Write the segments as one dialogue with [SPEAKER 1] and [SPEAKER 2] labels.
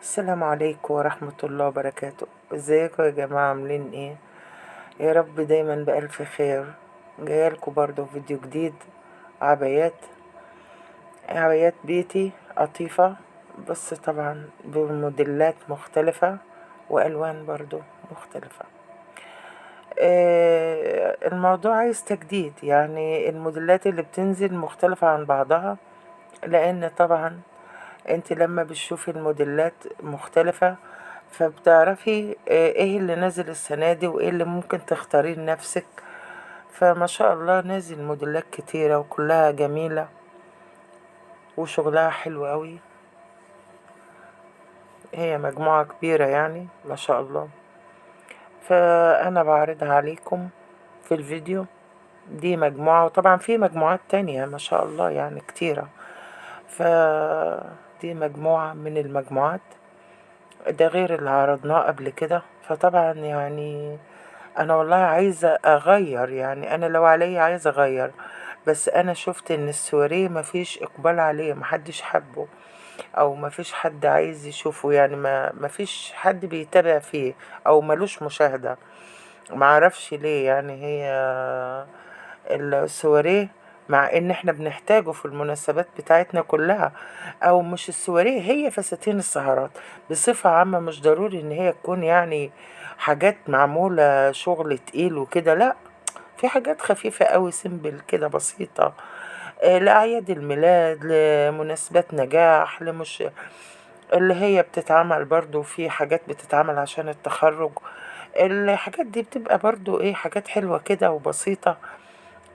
[SPEAKER 1] السلام عليكم ورحمة الله وبركاته. ازيكم يا جماعة، عاملين ايه؟ يا رب دايما بألف خير. جايلكوا برضو فيديو جديد. عبايات بيتي قطيفة، بس طبعا بموديلات مختلفة وألوان برضو مختلفة. الموضوع عايز تجديد، يعني الموديلات اللي بتنزل مختلفة عن بعضها، لأن طبعا انت لما بتشوفي الموديلات مختلفة فبتعرفي ايه اللي نازل السنة دي وايه اللي ممكن تختاريه لنفسك. فما شاء الله نازل موديلات كتيرة وكلها جميلة وشغلها حلو قوي. هي مجموعة كبيرة يعني ما شاء الله، فأنا بعرضها عليكم في الفيديو. دي مجموعة، وطبعا في مجموعات تانية ما شاء الله يعني كتيرة. فدي مجموعة من المجموعات، ده غير اللي عرضناه قبل كده. فطبعا يعني انا والله عايزة اغير، يعني انا لو عليا عايزة اغير، بس انا شفت ان السواريه مفيش اقبال عليه، محدش حبه او مفيش حد عايز يشوفه، يعني ما مفيش حد بيتابع فيه او ملوش مشاهدة. معرفش ليه، يعني هي السواريه مع ان احنا بنحتاجه في المناسبات بتاعتنا كلها، او مش السواريه، هي فساتين السهرات بصفة عامة. مش ضروري ان هي تكون يعني حاجات معمولة شغل تقيل وكده، لا، في حاجات خفيفة قوي سيمبل كده بسيطة، لأعياد الميلاد، لمناسبات نجاح، لمش اللي هي بتتعمل برضو، في حاجات بتتعمل عشان التخرج. الحاجات دي بتبقى برضو ايه، حاجات حلوة كده وبسيطة،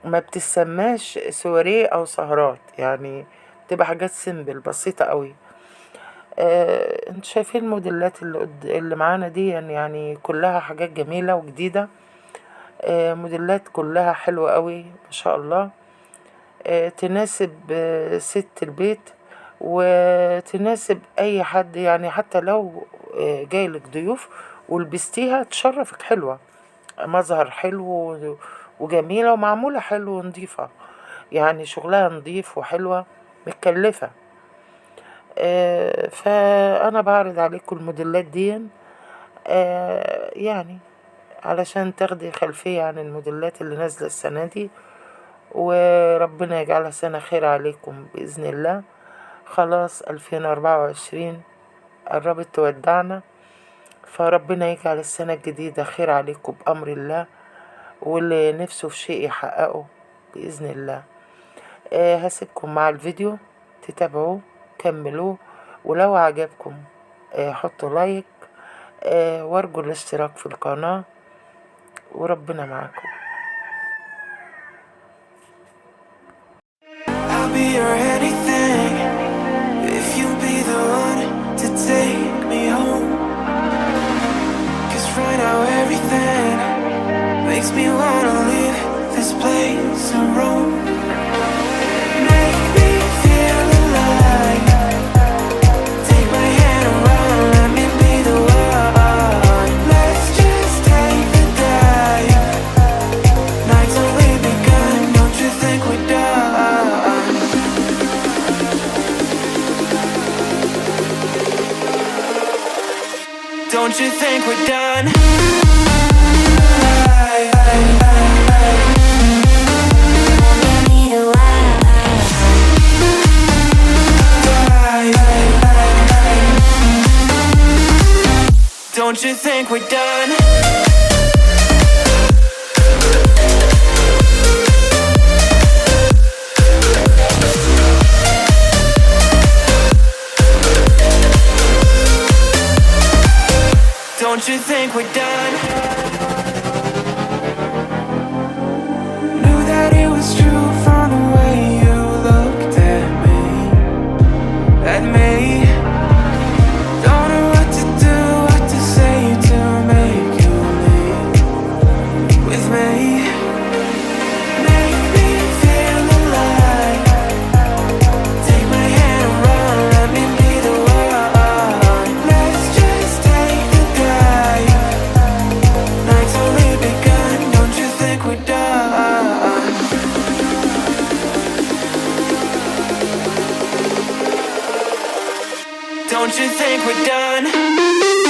[SPEAKER 1] ما بتسماش سواريه او سهرات، يعني بتبقى حاجات سيمبل بسيطة قوي. انتوا شايفين الموديلات اللي معانا دي، يعني كلها حاجات جميلة وجديدة. موديلات كلها حلوة قوي ما شاء الله. تناسب ست البيت، وتناسب اي حد، يعني حتى لو جايلك ضيوف ولبستيها تشرفك، حلوة، مظهر حلو وجميلة ومعمولة حلو ونضيفة، يعني شغلها نضيف وحلوة، متكلفة. فأنا بعرض عليكم الموديلات دي، يعني علشان تاخدي خلفية عن الموديلات اللي نازلة السنة دي، وربنا يجعلها سنة خير عليكم بإذن الله. خلاص 2024 قربت تودعنا، فربنا يجعل السنة الجديدة خير عليكم بأمر الله، واللي نفسه في شيء يحققه بإذن الله. هسيبكم مع الفيديو تتابعوه، كملوه، ولو عجبكم حطوا لايك، وارجو الاشتراك في القناة، وربنا معاكم.
[SPEAKER 2] I'll be your anything if you be the one to take me home. 'Cause right now everything makes me wanna leave this place and roam. Make me feel alive. Take my hand and run, let me be the one. Let's just take the dive. Night's only begun, don't you think we're done? Don't you think we're done? Don't you think we're done? Don't you think we're done? Knew that it was true from the way you looked at me. At me. Don't know what to do, what to say to make you leave with me. Make me feel alive. Take my hand and run, let me be the one. Let's just take the dive. think we're done.